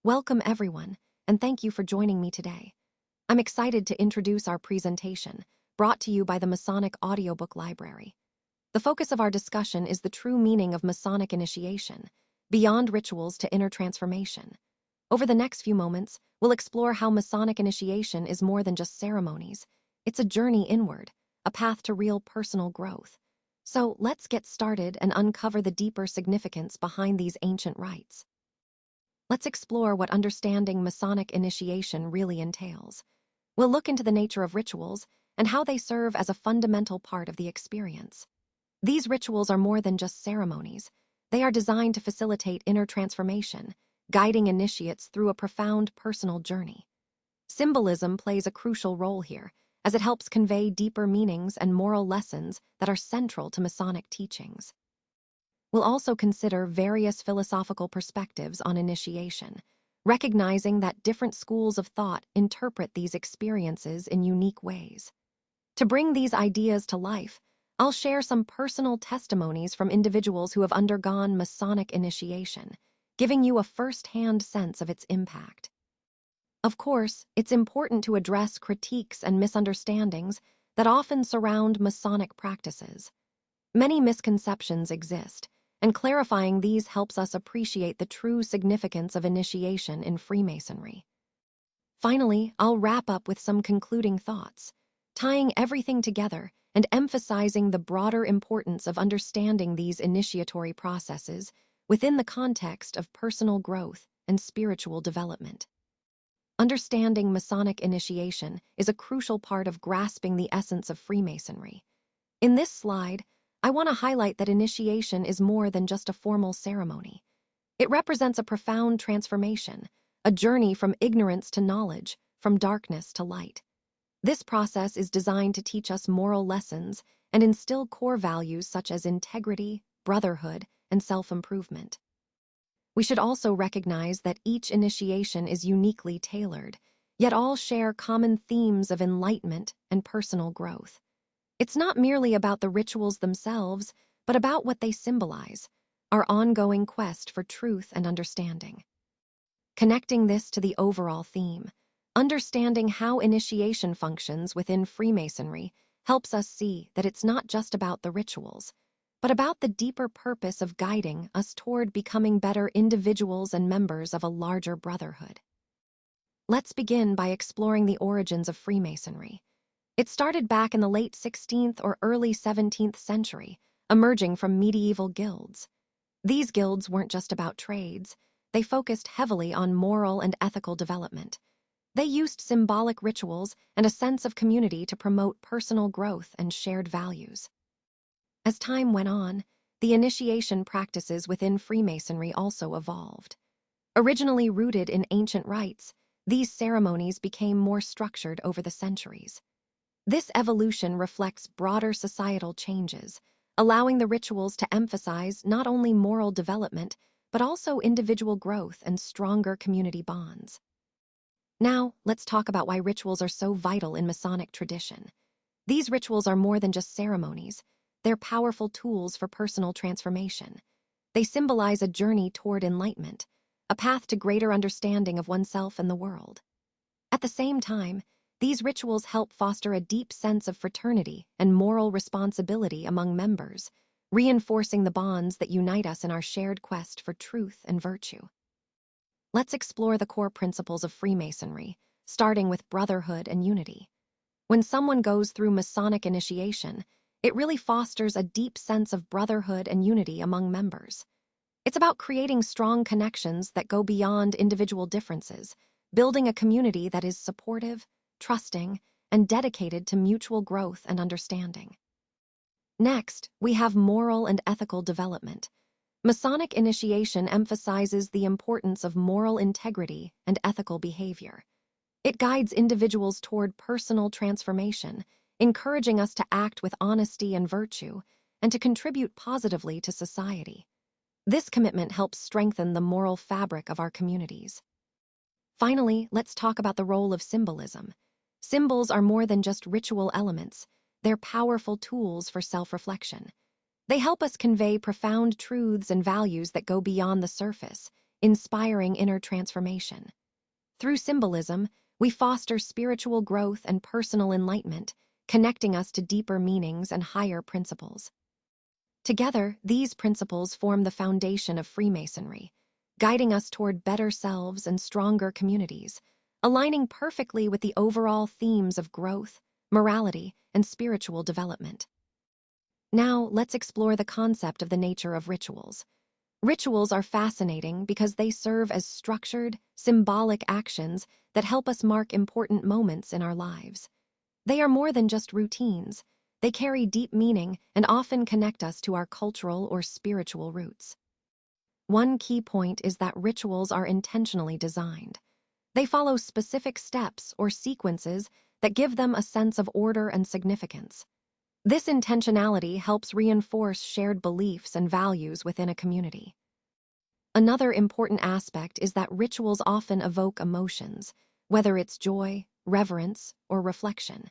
Welcome everyone, and thank you for joining me today. I'm excited to introduce our presentation, brought to you by the Masonic Audiobook Library. The focus of our discussion is the true meaning of Masonic initiation, beyond rituals to inner transformation. Over the next few moments, we'll explore how Masonic initiation is more than just ceremonies. It's a journey inward, a path to real personal growth. So let's get started and uncover the deeper significance behind these ancient rites. Let's explore what understanding Masonic initiation really entails. We'll look into the nature of rituals and how they serve as a fundamental part of the experience. These rituals are more than just ceremonies. They are designed to facilitate inner transformation, guiding initiates through a profound personal journey. Symbolism plays a crucial role here, as it helps convey deeper meanings and moral lessons that are central to Masonic teachings. We'll also consider various philosophical perspectives on initiation, recognizing that different schools of thought interpret these experiences in unique ways. To bring these ideas to life, I'll share some personal testimonies from individuals who have undergone Masonic initiation, giving you a first-hand sense of its impact. Of course, it's important to address critiques and misunderstandings that often surround Masonic practices. Many misconceptions exist, and clarifying these helps us appreciate the true significance of initiation in Freemasonry. Finally, I'll wrap up with some concluding thoughts, tying everything together and emphasizing the broader importance of understanding these initiatory processes within the context of personal growth and spiritual development. Understanding Masonic initiation is a crucial part of grasping the essence of Freemasonry. In this slide, I want to highlight that initiation is more than just a formal ceremony. It represents a profound transformation, a journey from ignorance to knowledge, from darkness to light. This process is designed to teach us moral lessons and instill core values such as integrity, brotherhood, and self-improvement. We should also recognize that each initiation is uniquely tailored, yet all share common themes of enlightenment and personal growth. It's not merely about the rituals themselves, but about what they symbolize, our ongoing quest for truth and understanding. Connecting this to the overall theme, understanding how initiation functions within Freemasonry helps us see that it's not just about the rituals, but about the deeper purpose of guiding us toward becoming better individuals and members of a larger brotherhood. Let's begin by exploring the origins of Freemasonry. It started back in the late 16th or early 17th century, emerging from medieval guilds. These guilds weren't just about trades. They focused heavily on moral and ethical development. They used symbolic rituals and a sense of community to promote personal growth and shared values. As time went on, the initiation practices within Freemasonry also evolved. Originally rooted in ancient rites, these ceremonies became more structured over the centuries. This evolution reflects broader societal changes, allowing the rituals to emphasize not only moral development, but also individual growth and stronger community bonds. Now, let's talk about why rituals are so vital in Masonic tradition. These rituals are more than just ceremonies. They're powerful tools for personal transformation. They symbolize a journey toward enlightenment, a path to greater understanding of oneself and the world. At the same time, these rituals help foster a deep sense of fraternity and moral responsibility among members, reinforcing the bonds that unite us in our shared quest for truth and virtue. Let's explore the core principles of Freemasonry, starting with brotherhood and unity. When someone goes through Masonic initiation, it really fosters a deep sense of brotherhood and unity among members. It's about creating strong connections that go beyond individual differences, building a community that is supportive, trusting, and dedicated to mutual growth and understanding. Next, we have moral and ethical development. Masonic initiation emphasizes the importance of moral integrity and ethical behavior. It guides individuals toward personal transformation, encouraging us to act with honesty and virtue, and to contribute positively to society. This commitment helps strengthen the moral fabric of our communities. Finally, let's talk about the role of symbolism. Symbols are more than just ritual elements. They're powerful tools for self-reflection. They help us convey profound truths and values that go beyond the surface, inspiring inner transformation. Through symbolism, we foster spiritual growth and personal enlightenment, connecting us to deeper meanings and higher principles. Together, these principles form the foundation of Freemasonry, guiding us toward better selves and stronger communities, aligning perfectly with the overall themes of growth, morality, and spiritual development. Now, let's explore the concept of the nature of rituals. Rituals are fascinating because they serve as structured, symbolic actions that help us mark important moments in our lives. They are more than just routines. They carry deep meaning and often connect us to our cultural or spiritual roots. One key point is that rituals are intentionally designed. They follow specific steps or sequences that give them a sense of order and significance. This intentionality helps reinforce shared beliefs and values within a community. Another important aspect is that rituals often evoke emotions, whether it's joy, reverence, or reflection.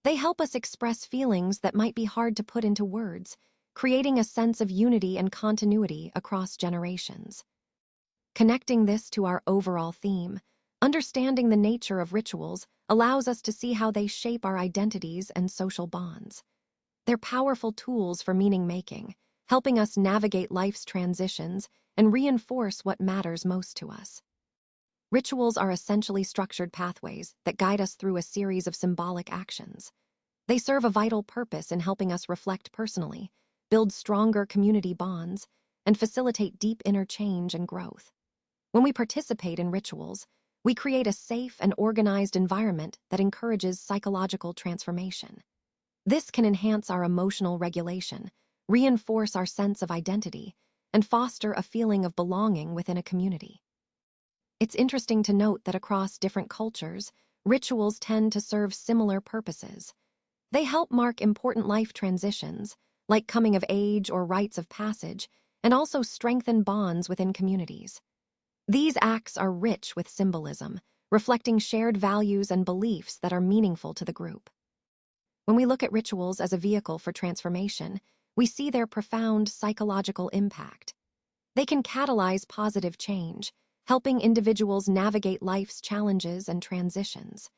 They help us express feelings that might be hard to put into words, creating a sense of unity and continuity across generations. Connecting this to our overall theme, understanding the nature of rituals allows us to see how they shape our identities and social bonds. They're powerful tools for meaning-making, helping us navigate life's transitions and reinforce what matters most to us. Rituals are essentially structured pathways that guide us through a series of symbolic actions. They serve a vital purpose in helping us reflect personally, build stronger community bonds, and facilitate deep inner change and growth. When we participate in rituals, we create a safe and organized environment that encourages psychological transformation. This can enhance our emotional regulation, reinforce our sense of identity, and foster a feeling of belonging within a community. It's interesting to note that across different cultures, rituals tend to serve similar purposes. They help mark important life transitions, like coming of age or rites of passage, and also strengthen bonds within communities. These acts are rich with symbolism, reflecting shared values and beliefs that are meaningful to the group. When we look at rituals as a vehicle for transformation, we see their profound psychological impact. They can catalyze positive change, helping individuals navigate life's challenges and transitions.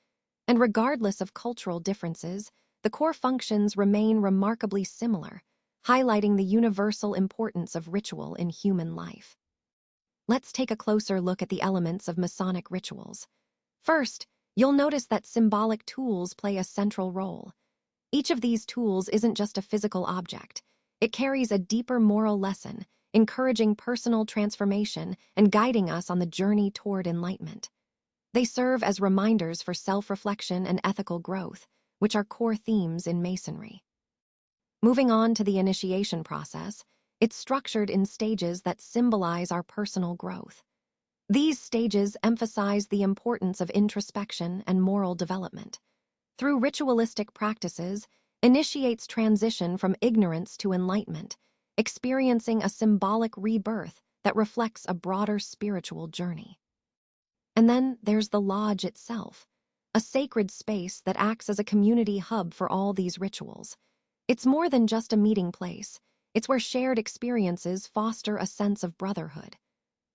And regardless of cultural differences, the core functions remain remarkably similar, highlighting the universal importance of ritual in human life. Let's take a closer look at the elements of Masonic rituals. First, you'll notice that symbolic tools play a central role. Each of these tools isn't just a physical object. It carries a deeper moral lesson, encouraging personal transformation and guiding us on the journey toward enlightenment. They serve as reminders for self-reflection and ethical growth, which are core themes in Masonry. Moving on to the initiation process, it's structured in stages that symbolize our personal growth. These stages emphasize the importance of introspection and moral development. Through ritualistic practices, initiates transition from ignorance to enlightenment, experiencing a symbolic rebirth that reflects a broader spiritual journey. And then there's the lodge itself, a sacred space that acts as a community hub for all these rituals. It's more than just a meeting place. It's where shared experiences foster a sense of brotherhood.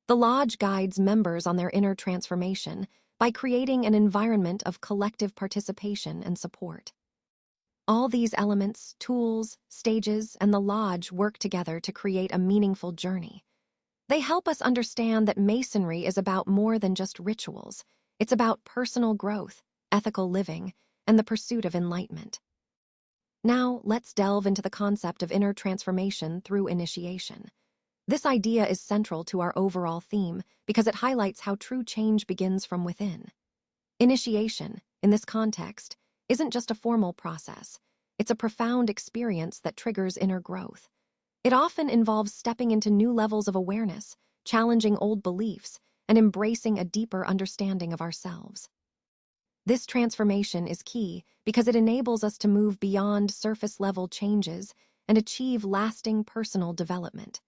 The lodge guides members on their inner transformation by creating an environment of collective participation and support. All these elements, tools, stages, and the lodge work together to create a meaningful journey. They help us understand that Masonry is about more than just rituals. It's about personal growth, ethical living, and the pursuit of enlightenment. Now, let's delve into the concept of inner transformation through initiation. This idea is central to our overall theme because it highlights how true change begins from within. Initiation, in this context, isn't just a formal process. It's a profound experience that triggers inner growth. It often involves stepping into new levels of awareness, challenging old beliefs, and embracing a deeper understanding of ourselves. This transformation is key because it enables us to move beyond surface-level changes and achieve lasting personal development.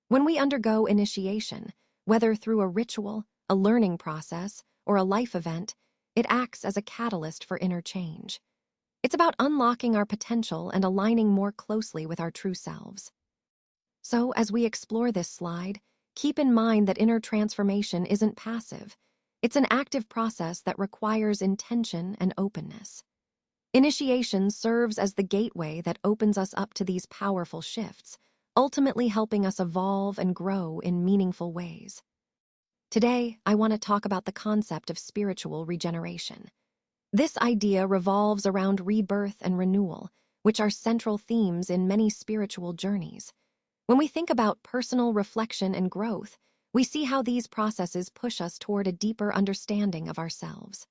When we undergo initiation, whether through a ritual, a learning process, or a life event, it acts as a catalyst for inner change. It's about unlocking our potential and aligning more closely with our true selves. So, as we explore this slide, keep in mind that inner transformation isn't passive. It's an active process that requires intention and openness. Initiation serves as the gateway that opens us up to these powerful shifts, ultimately helping us evolve and grow in meaningful ways. Today, I want to talk about the concept of spiritual regeneration. This idea revolves around rebirth and renewal, which are central themes in many spiritual journeys. When we think about personal reflection and growth, we see how these processes push us toward a deeper understanding of ourselves.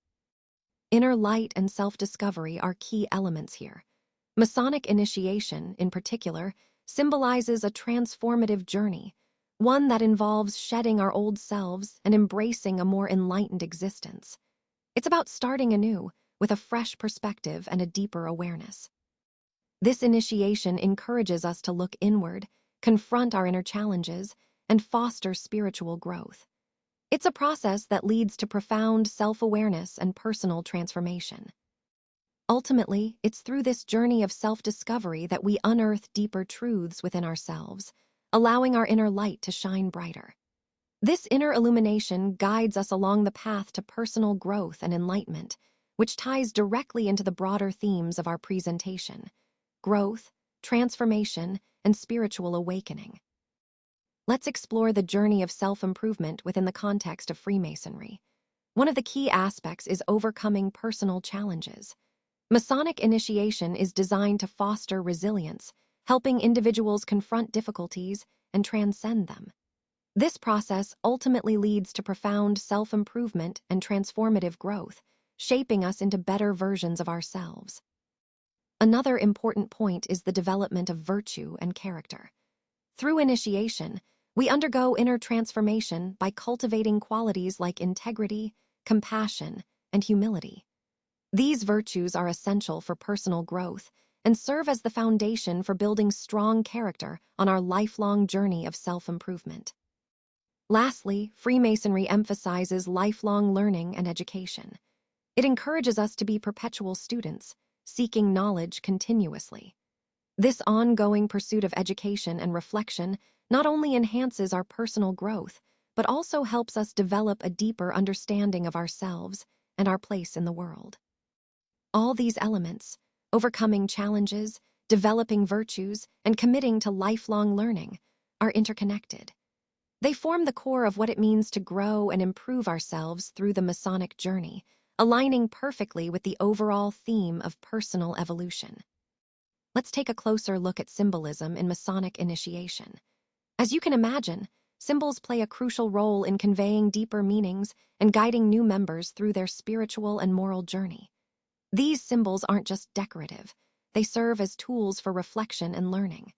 Inner light and self-discovery are key elements here. Masonic initiation, in particular, symbolizes a transformative journey, one that involves shedding our old selves and embracing a more enlightened existence. It's about starting anew, with a fresh perspective and a deeper awareness. This initiation encourages us to look inward, confront our inner challenges, and foster spiritual growth. It's a process that leads to profound self-awareness and personal transformation. Ultimately, it's through this journey of self-discovery that we unearth deeper truths within ourselves, allowing our inner light to shine brighter. This inner illumination guides us along the path to personal growth and enlightenment, which ties directly into the broader themes of our presentation: growth, transformation, and spiritual awakening. Let's explore the journey of self-improvement within the context of Freemasonry. One of the key aspects is overcoming personal challenges. Masonic initiation is designed to foster resilience, helping individuals confront difficulties and transcend them. This process ultimately leads to profound self-improvement and transformative growth, shaping us into better versions of ourselves. Another important point is the development of virtue and character. Through initiation, we undergo inner transformation by cultivating qualities like integrity, compassion, and humility. These virtues are essential for personal growth and serve as the foundation for building strong character on our lifelong journey of self-improvement. Lastly, Freemasonry emphasizes lifelong learning and education. It encourages us to be perpetual students, seeking knowledge continuously. This ongoing pursuit of education and reflection not only enhances our personal growth, but also helps us develop a deeper understanding of ourselves and our place in the world. All these elements, overcoming challenges, developing virtues, and committing to lifelong learning, are interconnected. They form the core of what it means to grow and improve ourselves through the Masonic journey, aligning perfectly with the overall theme of personal evolution. Let's take a closer look at symbolism in Masonic initiation. As you can imagine, symbols play a crucial role in conveying deeper meanings and guiding new members through their spiritual and moral journey. These symbols aren't just decorative, they serve as tools for reflection and learning.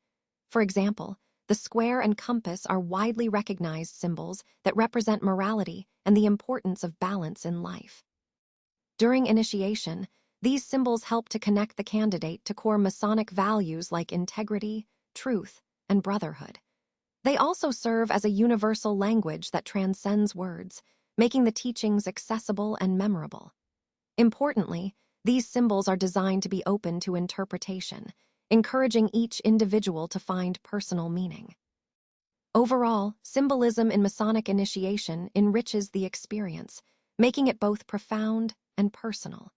For example, the square and compass are widely recognized symbols that represent morality and the importance of balance in life. During initiation, these symbols help to connect the candidate to core Masonic values like integrity, truth, and brotherhood. They also serve as a universal language that transcends words, making the teachings accessible and memorable. Importantly, these symbols are designed to be open to interpretation, encouraging each individual to find personal meaning. Overall, symbolism in Masonic initiation enriches the experience, making it both profound and personal.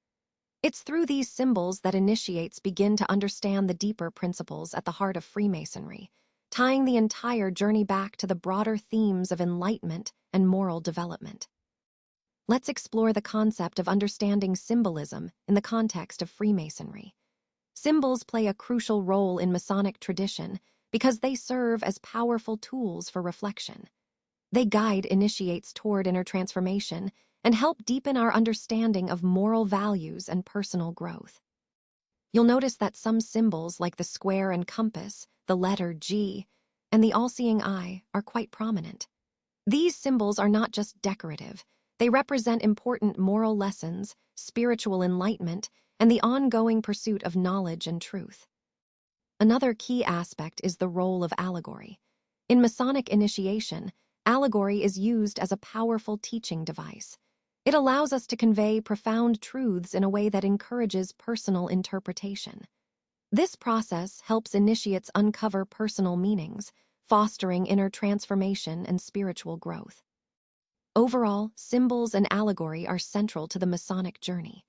It's through these symbols that initiates begin to understand the deeper principles at the heart of Freemasonry, tying the entire journey back to the broader themes of enlightenment and moral development. Let's explore the concept of understanding symbolism in the context of Freemasonry. Symbols play a crucial role in Masonic tradition because they serve as powerful tools for reflection. They guide initiates toward inner transformation and help deepen our understanding of moral values and personal growth. You'll notice that some symbols like the square and compass, the letter G, and the all-seeing eye are quite prominent. These symbols are not just decorative, they represent important moral lessons, spiritual enlightenment, and the ongoing pursuit of knowledge and truth. Another key aspect is the role of allegory. In Masonic initiation, allegory is used as a powerful teaching device. It allows us to convey profound truths in a way that encourages personal interpretation. This process helps initiates uncover personal meanings, fostering inner transformation and spiritual growth. Overall, symbols and allegory are central to the Masonic journey.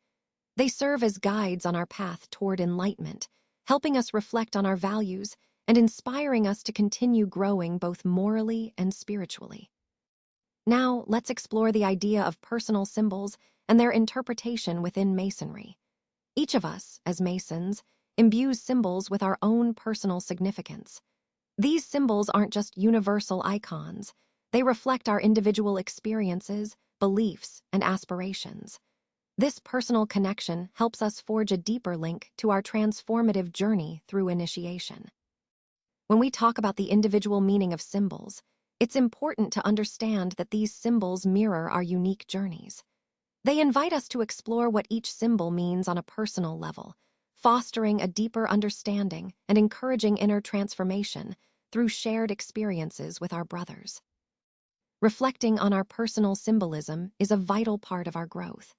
They serve as guides on our path toward enlightenment, helping us reflect on our values and inspiring us to continue growing both morally and spiritually. Now, let's explore the idea of personal symbols and their interpretation within Masonry. Each of us, as Masons, imbues symbols with our own personal significance. These symbols aren't just universal icons. They reflect our individual experiences, beliefs, and aspirations. This personal connection helps us forge a deeper link to our transformative journey through initiation. When we talk about the individual meaning of symbols, it's important to understand that these symbols mirror our unique journeys. They invite us to explore what each symbol means on a personal level, fostering a deeper understanding and encouraging inner transformation through shared experiences with our brothers. Reflecting on our personal symbolism is a vital part of our growth.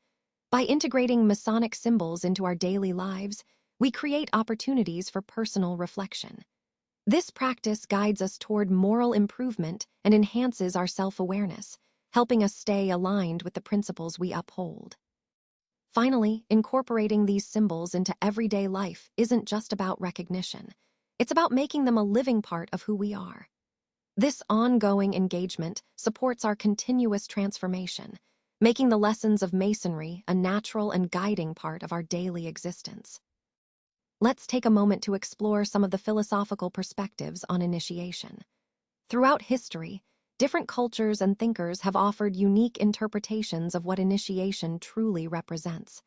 By integrating Masonic symbols into our daily lives, we create opportunities for personal reflection. This practice guides us toward moral improvement and enhances our self-awareness, helping us stay aligned with the principles we uphold. Finally, incorporating these symbols into everyday life isn't just about recognition. It's about making them a living part of who we are. This ongoing engagement supports our continuous transformation, making the lessons of Masonry a natural and guiding part of our daily existence. Let's take a moment to explore some of the philosophical perspectives on initiation. Throughout history, different cultures and thinkers have offered unique interpretations of what initiation truly represents.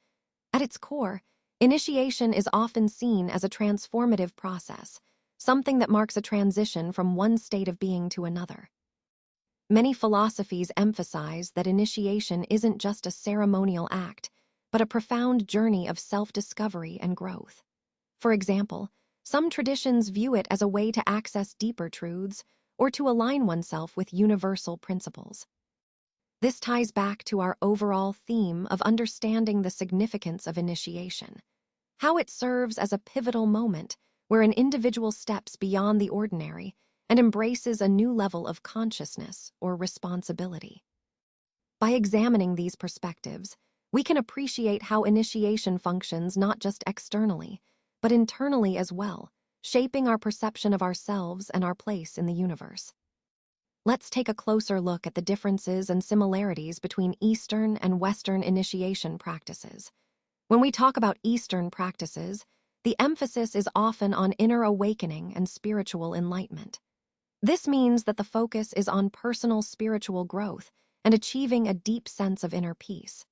At its core, initiation is often seen as a transformative process, something that marks a transition from one state of being to another. Many philosophies emphasize that initiation isn't just a ceremonial act, but a profound journey of self-discovery and growth. For example, some traditions view it as a way to access deeper truths or to align oneself with universal principles. This ties back to our overall theme of understanding the significance of initiation, how it serves as a pivotal moment where an individual steps beyond the ordinary and embraces a new level of consciousness or responsibility. By examining these perspectives, we can appreciate how initiation functions not just externally, but internally as well, shaping our perception of ourselves and our place in the universe. Let's take a closer look at the differences and similarities between Eastern and Western initiation practices. When we talk about Eastern practices, the emphasis is often on inner awakening and spiritual enlightenment. This means that the focus is on personal spiritual growth and achieving a deep sense of inner peace.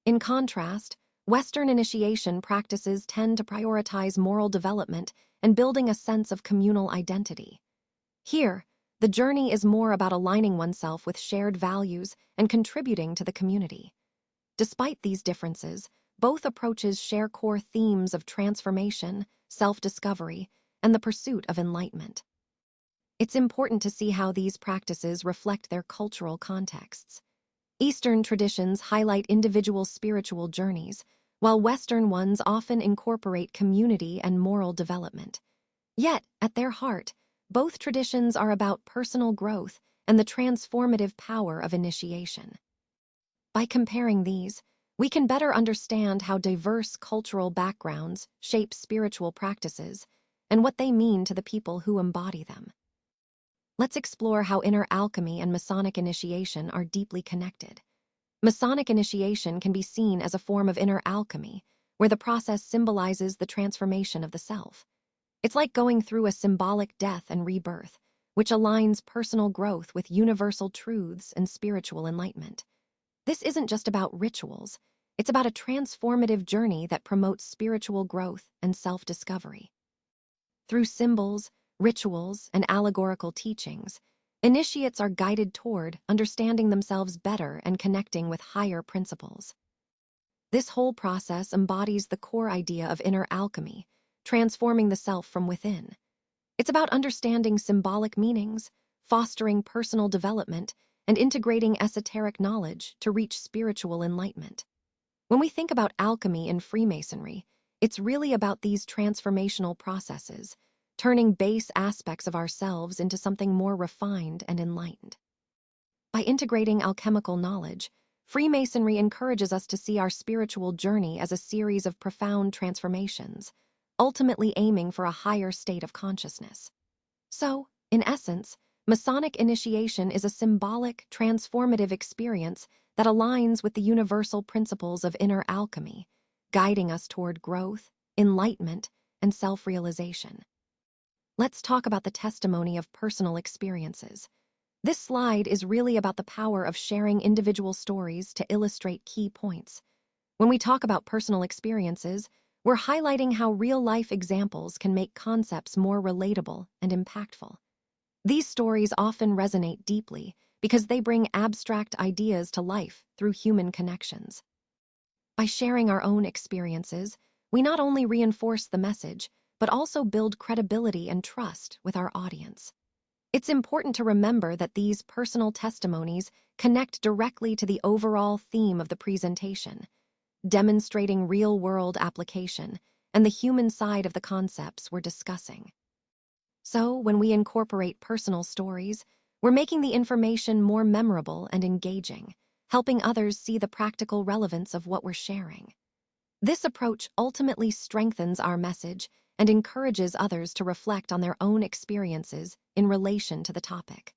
In contrast, Western initiation practices tend to prioritize moral development and building a sense of communal identity. Here, the journey is more about aligning oneself with shared values and contributing to the community. Despite these differences, both approaches share core themes of transformation, self-discovery, and the pursuit of enlightenment. It's important to see how these practices reflect their cultural contexts. Eastern traditions highlight individual spiritual journeys, while Western ones often incorporate community and moral development. Yet, at their heart, both traditions are about personal growth and the transformative power of initiation. By comparing these, we can better understand how diverse cultural backgrounds shape spiritual practices and what they mean to the people who embody them. Let's explore how inner alchemy and Masonic initiation are deeply connected. Masonic initiation can be seen as a form of inner alchemy, where the process symbolizes the transformation of the self. It's like going through a symbolic death and rebirth, which aligns personal growth with universal truths and spiritual enlightenment. This isn't just about rituals, it's about a transformative journey that promotes spiritual growth and self-discovery. Through symbols, rituals, and allegorical teachings, initiates are guided toward understanding themselves better and connecting with higher principles. This whole process embodies the core idea of inner alchemy, transforming the self from within. It's about understanding symbolic meanings, fostering personal development, and integrating esoteric knowledge to reach spiritual enlightenment. When we think about alchemy in Freemasonry, it's really about these transformational processes, turning base aspects of ourselves into something more refined and enlightened. By integrating alchemical knowledge, Freemasonry encourages us to see our spiritual journey as a series of profound transformations, ultimately aiming for a higher state of consciousness. So, in essence, Masonic initiation is a symbolic, transformative experience that aligns with the universal principles of inner alchemy, guiding us toward growth, enlightenment, and self-realization. Let's talk about the testimony of personal experiences. This slide is really about the power of sharing individual stories to illustrate key points. When we talk about personal experiences, we're highlighting how real-life examples can make concepts more relatable and impactful. These stories often resonate deeply because they bring abstract ideas to life through human connections. By sharing our own experiences, we not only reinforce the message, but also build credibility and trust with our audience. It's important to remember that these personal testimonies connect directly to the overall theme of the presentation, demonstrating real-world application and the human side of the concepts we're discussing. So, when we incorporate personal stories, we're making the information more memorable and engaging, helping others see the practical relevance of what we're sharing. This approach ultimately strengthens our message and encourages others to reflect on their own experiences in relation to the topic.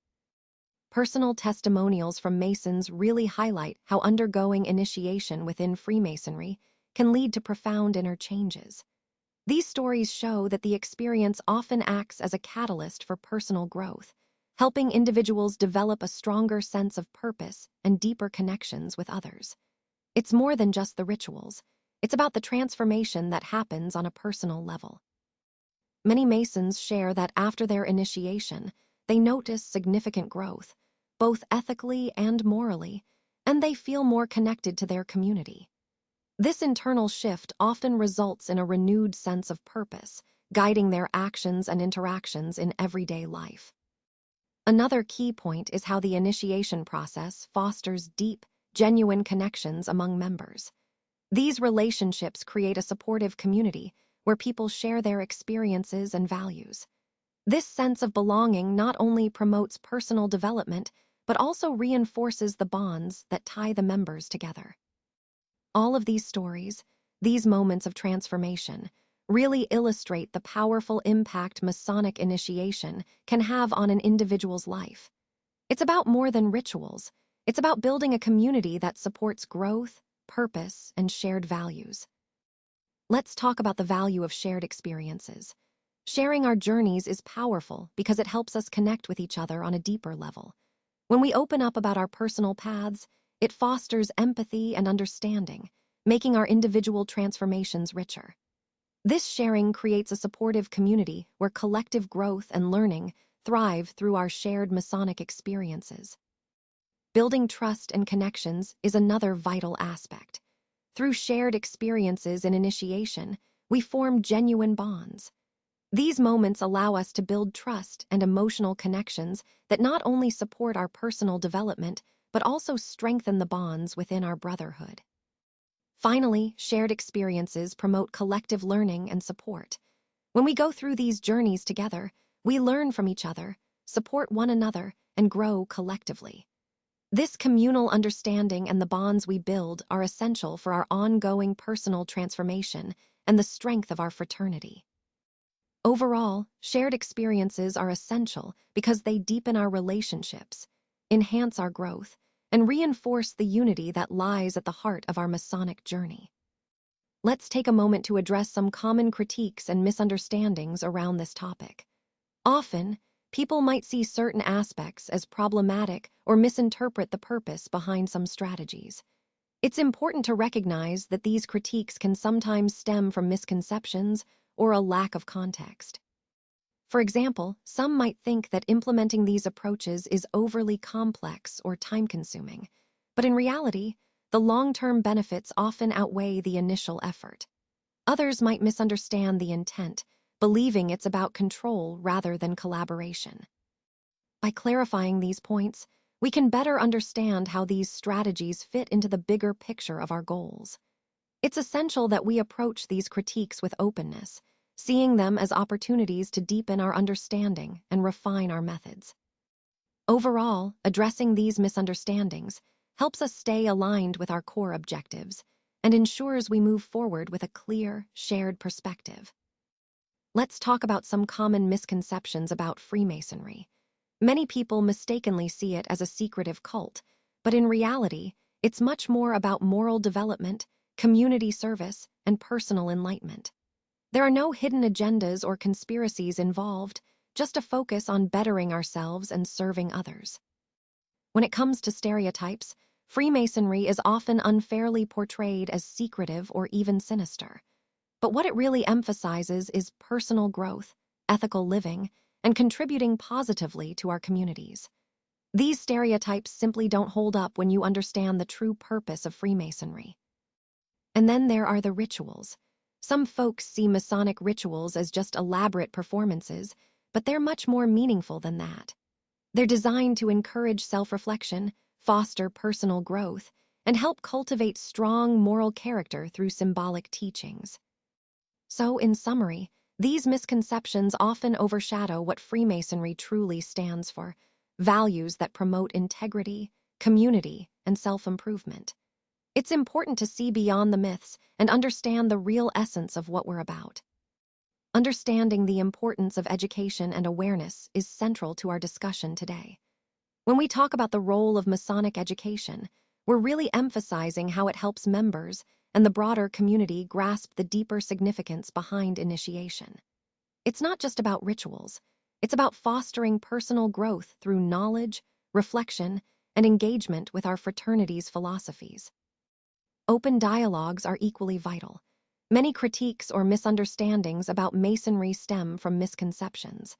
Personal testimonials from Masons really highlight how undergoing initiation within Freemasonry can lead to profound inner changes. These stories show that the experience often acts as a catalyst for personal growth, helping individuals develop a stronger sense of purpose and deeper connections with others. It's more than just the rituals. It's about the transformation that happens on a personal level. Many Masons share that after their initiation, they notice significant growth, both ethically and morally, and they feel more connected to their community. This internal shift often results in a renewed sense of purpose, guiding their actions and interactions in everyday life. Another key point is how the initiation process fosters deep, genuine connections among members. These relationships create a supportive community where people share their experiences and values. This sense of belonging not only promotes personal development, but also reinforces the bonds that tie the members together. All of these stories, these moments of transformation, really illustrate the powerful impact Masonic initiation can have on an individual's life. It's about more than rituals. It's about building a community that supports growth, purpose, and shared values. Let's talk about the value of shared experiences. Sharing our journeys is powerful because it helps us connect with each other on a deeper level. When we open up about our personal paths, it fosters empathy and understanding, making our individual transformations richer. This sharing creates a supportive community where collective growth and learning thrive through our shared Masonic experiences. Building trust and connections is another vital aspect. Through shared experiences and initiation, we form genuine bonds. These moments allow us to build trust and emotional connections that not only support our personal development, but also strengthen the bonds within our brotherhood. Finally, shared experiences promote collective learning and support. When we go through these journeys together, we learn from each other, support one another, and grow collectively. This communal understanding and the bonds we build are essential for our ongoing personal transformation and the strength of our fraternity. Overall, shared experiences are essential because they deepen our relationships, enhance our growth, and reinforce the unity that lies at the heart of our Masonic journey. Let's take a moment to address some common critiques and misunderstandings around this topic. Often, people might see certain aspects as problematic or misinterpret the purpose behind some strategies. It's important to recognize that these critiques can sometimes stem from misconceptions or a lack of context. For example, some might think that implementing these approaches is overly complex or time-consuming, but in reality, the long-term benefits often outweigh the initial effort. Others might misunderstand the intent, believing it's about control rather than collaboration. By clarifying these points, we can better understand how these strategies fit into the bigger picture of our goals. It's essential that we approach these critiques with openness, seeing them as opportunities to deepen our understanding and refine our methods. Overall, addressing these misunderstandings helps us stay aligned with our core objectives and ensures we move forward with a clear, shared perspective. Let's talk about some common misconceptions about Freemasonry. Many people mistakenly see it as a secretive cult, but in reality, it's much more about moral development, community service, and personal enlightenment. There are no hidden agendas or conspiracies involved, just a focus on bettering ourselves and serving others. When it comes to stereotypes, Freemasonry is often unfairly portrayed as secretive or even sinister. But what it really emphasizes is personal growth, ethical living, and contributing positively to our communities. These stereotypes simply don't hold up when you understand the true purpose of Freemasonry. And then there are the rituals. Some folks see Masonic rituals as just elaborate performances, but they're much more meaningful than that. They're designed to encourage self-reflection, foster personal growth, and help cultivate strong moral character through symbolic teachings. So, in summary, these misconceptions often overshadow what Freemasonry truly stands for: values that promote integrity, community, and self-improvement. It's important to see beyond the myths and understand the real essence of what we're about. Understanding the importance of education and awareness is central to our discussion today. When we talk about the role of Masonic education, we're really emphasizing how it helps members and the broader community grasp the deeper significance behind initiation. It's not just about rituals, it's about fostering personal growth through knowledge, reflection, and engagement with our fraternity's philosophies. Open dialogues are equally vital. Many critiques or misunderstandings about Masonry stem from misconceptions.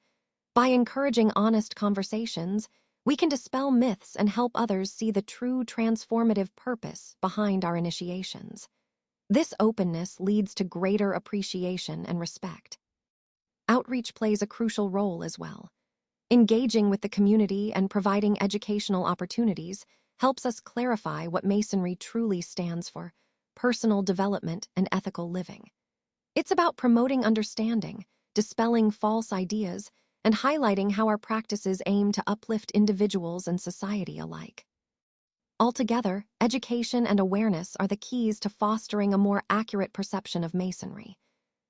By encouraging honest conversations, we can dispel myths and help others see the true transformative purpose behind our initiations. This openness leads to greater appreciation and respect. Outreach plays a crucial role as well. Engaging with the community and providing educational opportunities helps us clarify what Masonry truly stands for: personal development and ethical living. It's about promoting understanding, dispelling false ideas, and highlighting how our practices aim to uplift individuals and society alike. Altogether, education and awareness are the keys to fostering a more accurate perception of Masonry.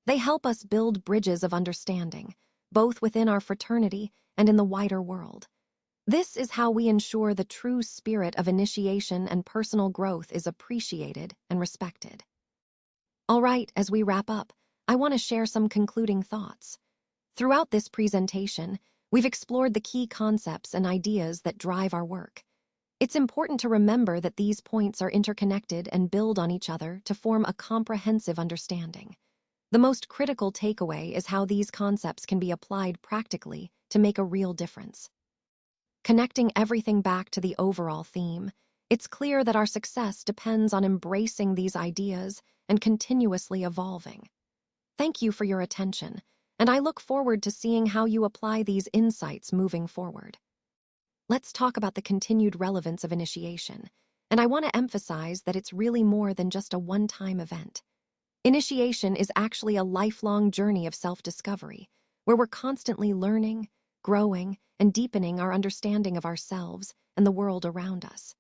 They help us build bridges of understanding, both within our fraternity and in the wider world. This is how we ensure the true spirit of initiation and personal growth is appreciated and respected. All right, as we wrap up, I want to share some concluding thoughts. Throughout this presentation, we've explored the key concepts and ideas that drive our work. It's important to remember that these points are interconnected and build on each other to form a comprehensive understanding. The most critical takeaway is how these concepts can be applied practically to make a real difference. Connecting everything back to the overall theme, it's clear that our success depends on embracing these ideas and continuously evolving. Thank you for your attention, and I look forward to seeing how you apply these insights moving forward. Let's talk about the continued relevance of initiation, and I want to emphasize that it's really more than just a one-time event. Initiation is actually a lifelong journey of self-discovery, where we're constantly learning, growing, and deepening our understanding of ourselves and the world around us.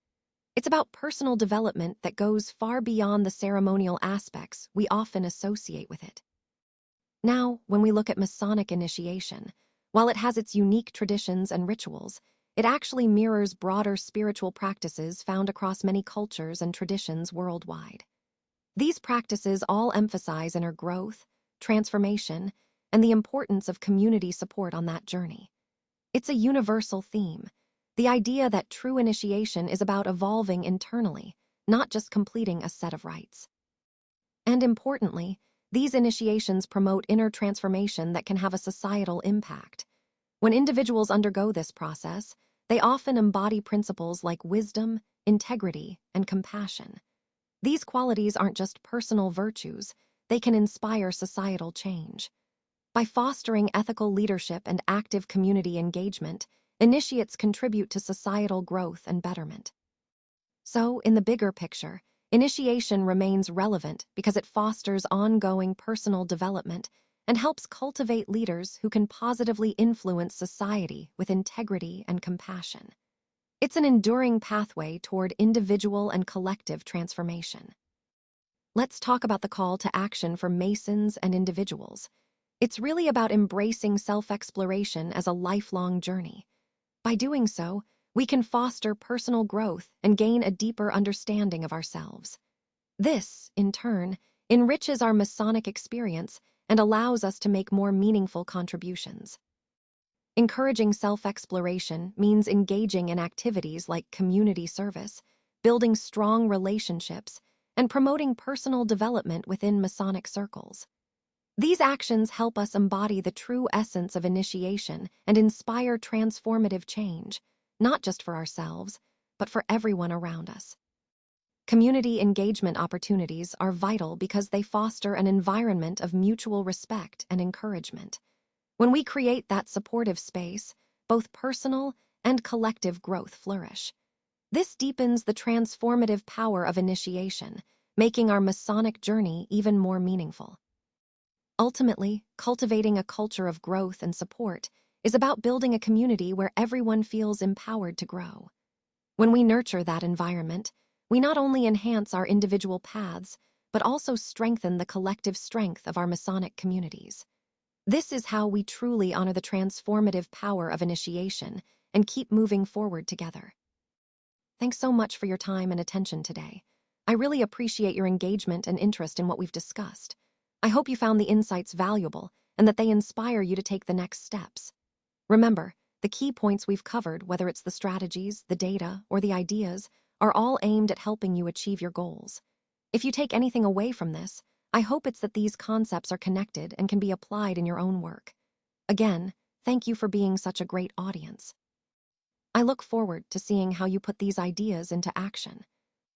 It's about personal development that goes far beyond the ceremonial aspects we often associate with it. Now, when we look at Masonic initiation, while it has its unique traditions and rituals, it actually mirrors broader spiritual practices found across many cultures and traditions worldwide. These practices all emphasize inner growth, transformation, and the importance of community support on that journey. It's a universal theme, the idea that true initiation is about evolving internally, not just completing a set of rites. And importantly, these initiations promote inner transformation that can have a societal impact. When individuals undergo this process, they often embody principles like wisdom, integrity, and compassion. These qualities aren't just personal virtues, they can inspire societal change. By fostering ethical leadership and active community engagement, initiates contribute to societal growth and betterment. So, in the bigger picture, initiation remains relevant because it fosters ongoing personal development and helps cultivate leaders who can positively influence society with integrity and compassion. It's an enduring pathway toward individual and collective transformation. Let's talk about the call to action for Masons and individuals. It's really about embracing self-exploration as a lifelong journey. By doing so, we can foster personal growth and gain a deeper understanding of ourselves. This, in turn, enriches our Masonic experience and allows us to make more meaningful contributions. Encouraging self-exploration means engaging in activities like community service, building strong relationships, and promoting personal development within Masonic circles. These actions help us embody the true essence of initiation and inspire transformative change, not just for ourselves, but for everyone around us. Community engagement opportunities are vital because they foster an environment of mutual respect and encouragement. When we create that supportive space, both personal and collective growth flourish. This deepens the transformative power of initiation, making our Masonic journey even more meaningful. Ultimately, cultivating a culture of growth and support is about building a community where everyone feels empowered to grow. When we nurture that environment, we not only enhance our individual paths, but also strengthen the collective strength of our Masonic communities. This is how we truly honor the transformative power of initiation and keep moving forward together. Thanks so much for your time and attention today. I really appreciate your engagement and interest in what we've discussed. I hope you found the insights valuable and that they inspire you to take the next steps. Remember, the key points we've covered, whether it's the strategies, the data, or the ideas, are all aimed at helping you achieve your goals. If you take anything away from this, I hope it's that these concepts are connected and can be applied in your own work. Again, thank you for being such a great audience. I look forward to seeing how you put these ideas into action.